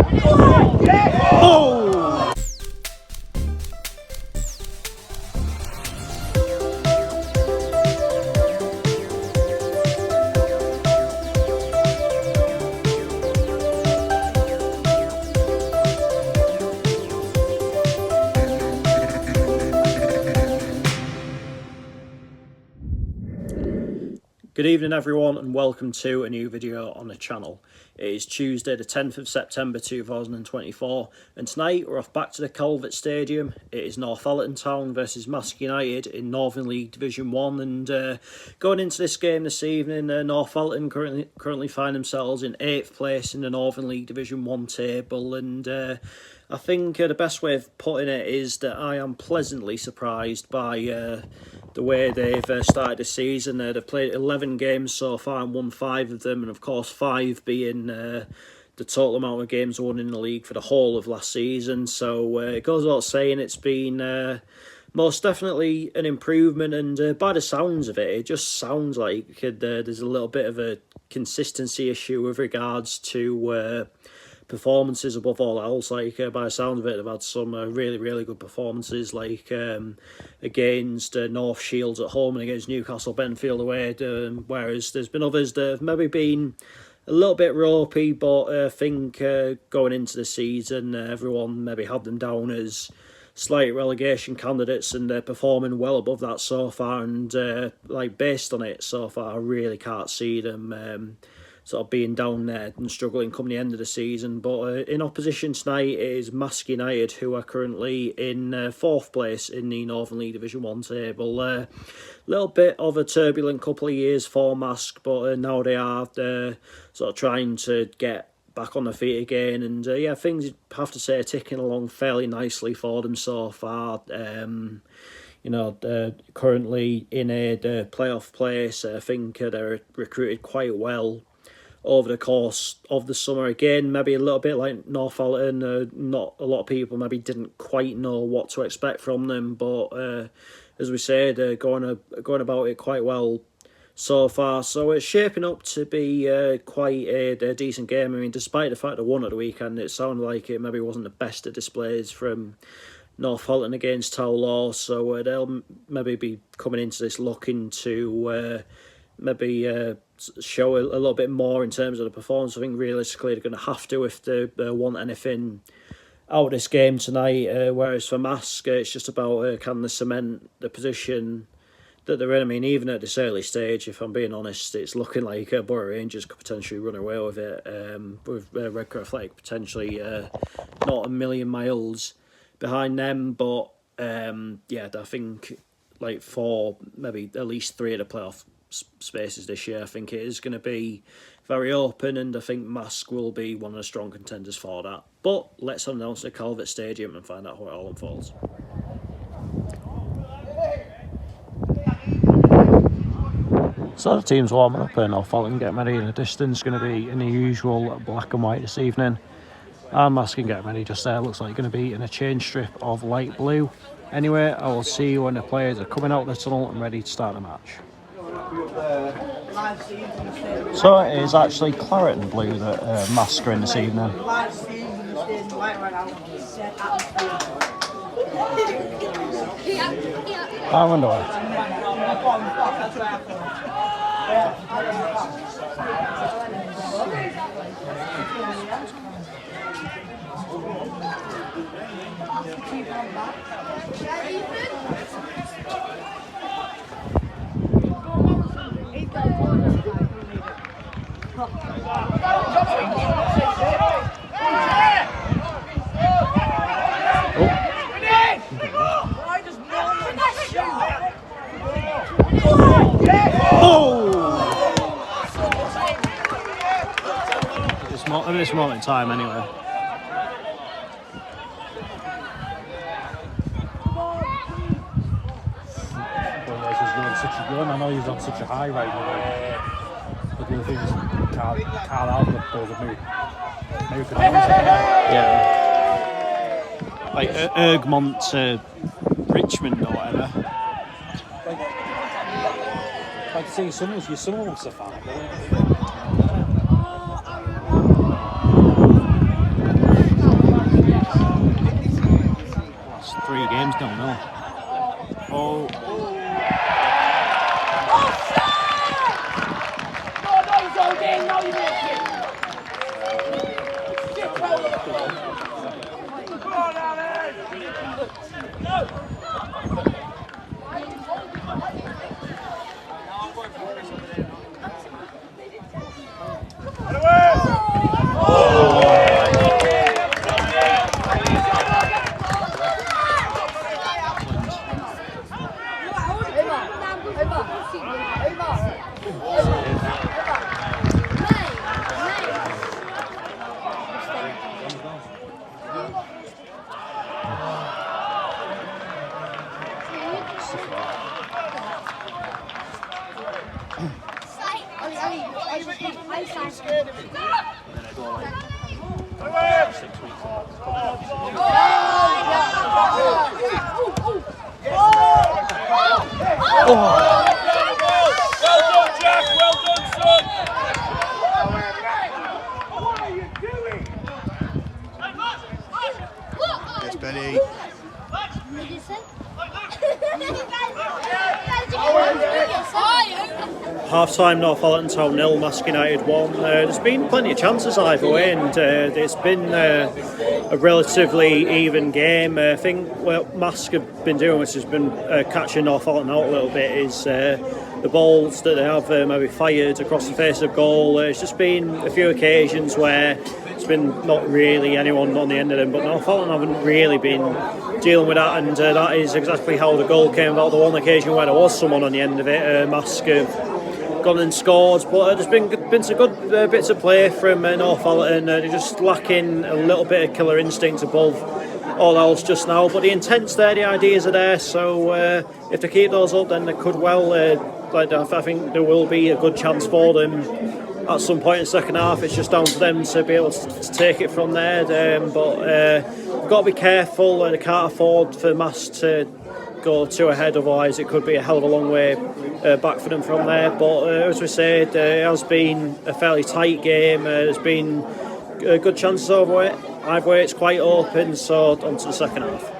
Oh! Good evening everyone and welcome to a new video on the channel. It is Tuesday the 10th of September 2024 and tonight we're off back to the Calvert Stadium. It is Northallerton Town versus Marske United in Northern League Division 1 and going into this game this evening, Northallerton currently find themselves in 8th place in the Northern League Division 1 table and I think the best way of putting it is that I am pleasantly surprised by the way they've started the season. They've played 11 games so far and won 5 of them, and of course 5 being the total amount of games won in the league for the whole of last season. So it goes without saying it's been most definitely an improvement, and by the sounds of it, it just sounds like there's a little bit of a consistency issue with regards to performances above all else. Like by the sound of it, they've had some really good performances, like against North Shields at home and against Newcastle Benfield away, whereas there's been others that have maybe been a little bit ropey, but I think going into the season everyone maybe had them down as slight relegation candidates, and they're performing well above that so far, and like based on it so far I really can't see them sort of being down there and struggling come the end of the season. But in opposition tonight is Marske United, who are currently in 4th place in the Northern League Division 1 table. A little bit of a turbulent couple of years for Marske, but now they are sort of trying to get back on their feet again, and yeah, things you have to say are ticking along fairly nicely for them so far. You know, currently in a playoff place. I think they're recruited quite well over the course of the summer. Again, maybe a little bit like Northallerton, not a lot of people maybe didn't quite know what to expect from them, but as we said, going about it quite well so far. So it's shaping up to be quite a decent game. I mean, despite the fact they won at the weekend, it sounded like it maybe wasn't the best of displays from Northallerton against Tow Law, so they'll maybe be coming into this looking to maybe show a little bit more in terms of the performance. I think realistically they're going to have to if they want anything out of this game tonight, whereas for Marske it's just about can they cement the position that they're in. I mean, even at this early stage, if I'm being honest, it's looking like Borough Rangers could potentially run away with it, with Redcar Athletic potentially not a million miles behind them, but yeah, I think like for maybe at least 3 of the playoff spaces this year, I think it is going to be very open, and I think Marske will be one of the strong contenders for that. But let's announce the Calvert Stadium and find out how it all unfolds. So the team's warming up and Northallerton getting ready in the distance. Going to be in the usual black and white this evening, and Marske getting ready just there. Looks like going to be in a change strip of light blue. Anyway, I will see you when the players are coming out of the tunnel and ready to start the match. So it is actually claret and blue that Marske are in this evening. I wonder why. At this moment in time, anyway. I know he's on such a high right now, but the other thing is Carl Albert does a move. Yeah. Like Ergmont to Richmond or whatever. Like to see someone wants to find, Yes, Benny. Half-time, Northallerton Town 0, Marske United 1. There's been plenty of chances either way, and it's been a relatively even game. I think what Marske have been doing, which has been catching Northallerton out a little bit, is the balls that they have maybe fired across the face of goal. There's just been a few occasions where it's been not really anyone on the end of them, but Northallerton haven't really been dealing with that, and that is exactly how the goal came about. The one occasion where there was someone on the end of it, Marske gone and scored, but there's been some good bits of play from Northallerton. They're just lacking a little bit of killer instinct above all else just now, but the intent's there, the ideas are there, so if they keep those up, then they could well, I think there will be a good chance for them at some point in the second half. It's just down to them to be able to take it from there, but they've got to be careful. They can't afford for Marske to go too ahead, otherwise it could be a hell of a long way back for them from there. But as we said, it has been a fairly tight game. There's been good chances over it. Either way, it's quite open, so on to the second half.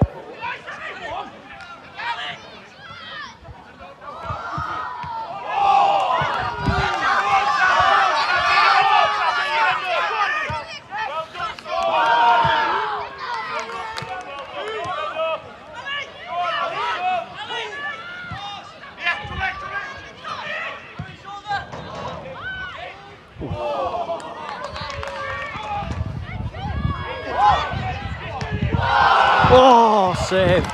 Oh, save.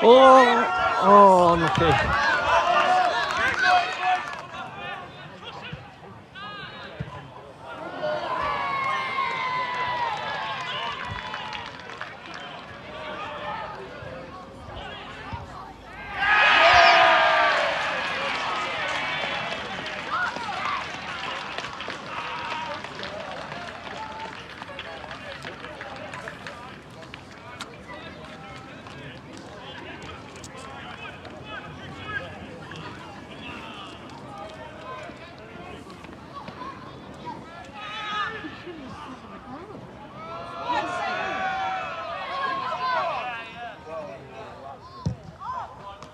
Oh, unlucky.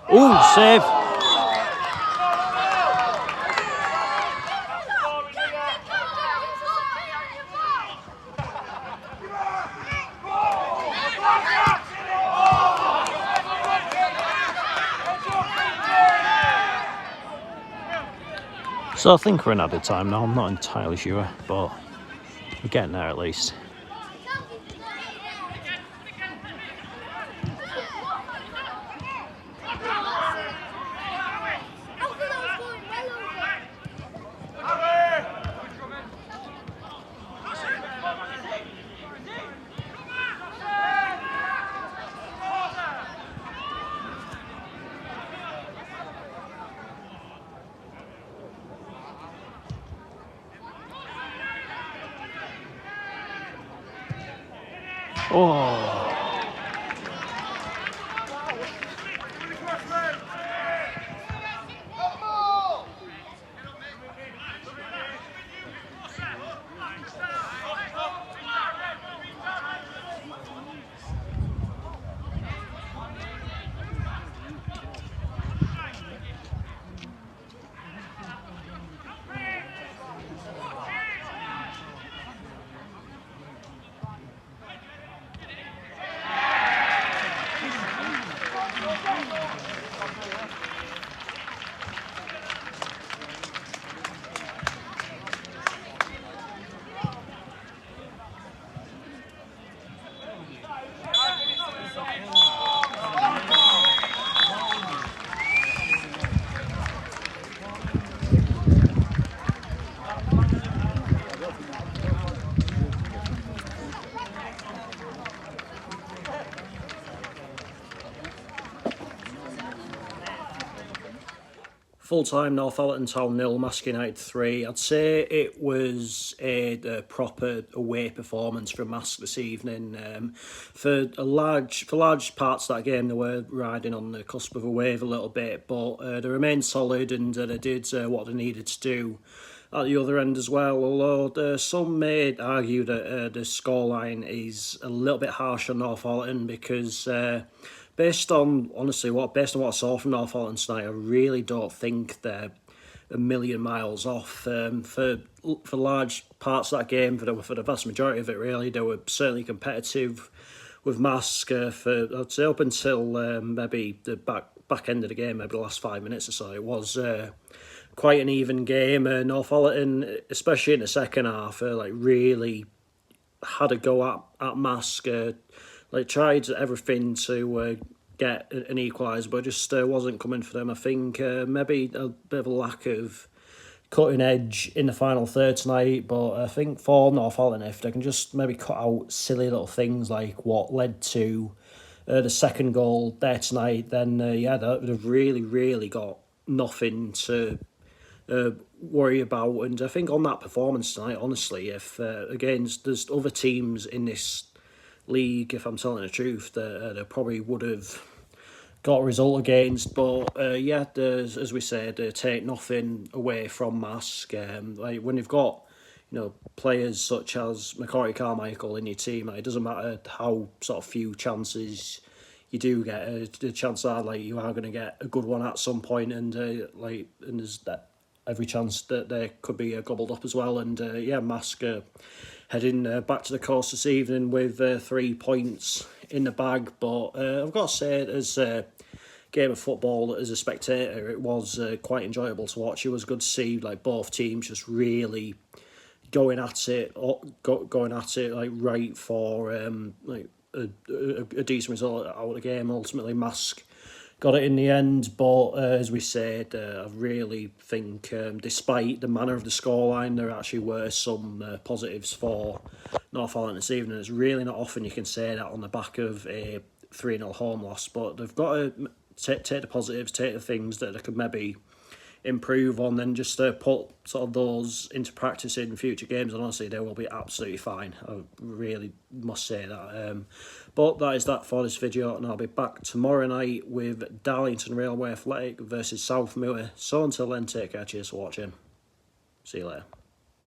Ooh, save. So I think we're in added time now. I'm not entirely sure, but we're getting there at least. Oh. Full-time Northallerton Town 0, Marske United 3. I'd say it was a proper away performance from Marske this evening. For large parts of that game, they were riding on the cusp of a wave a little bit, but they remained solid and they did what they needed to do at the other end as well. Although some may argue that the scoreline is a little bit harsh on Northallerton because based on what I saw from Northallerton tonight, I really don't think they're a million miles off. For large parts of that game, for the vast majority of it, really, they were certainly competitive with Marske for, I'd say, up until maybe the back end of the game, maybe the last 5 minutes or so. It was quite an even game. Northallerton, especially in the second half, really had a go at Marske. Tried everything to get an equaliser, but just wasn't coming for them. I think maybe a bit of a lack of cutting edge in the final third tonight, but I think for Northallerton, if they can just maybe cut out silly little things like what led to the second goal there tonight, then they've really got nothing to worry about. And I think on that performance tonight, honestly, if again there's other teams in this league, if I'm telling the truth, that they probably would have got a result against, but as we said, take nothing away from Marske. When you've got players such as McCoy Carmichael in your team, it doesn't matter how sort of few chances you do get, the chances are you are going to get a good one at some point, and there's that every chance that they could be gobbled up as well. And Marske heading back to the coast this evening with 3 points in the bag. But I've got to say, as a game of football, as a spectator, it was quite enjoyable to watch. It was good to see both teams just really going at it, right for a decent result out of the game. Ultimately, Marske got it in the end, but as we said, I really think despite the manner of the scoreline, there actually were some positives for Northallerton this evening. It's really not often you can say that on the back of a 3-0 home loss, but they've got to take the positives, take the things that they could maybe improve on, then just put sort of those into practice in future games, and honestly they will be absolutely fine. I really must say that. But that is that for this video, and I'll be back tomorrow night with Darlington Railway Athletic versus Southmoor. So until then, take care, cheers for watching, see you later.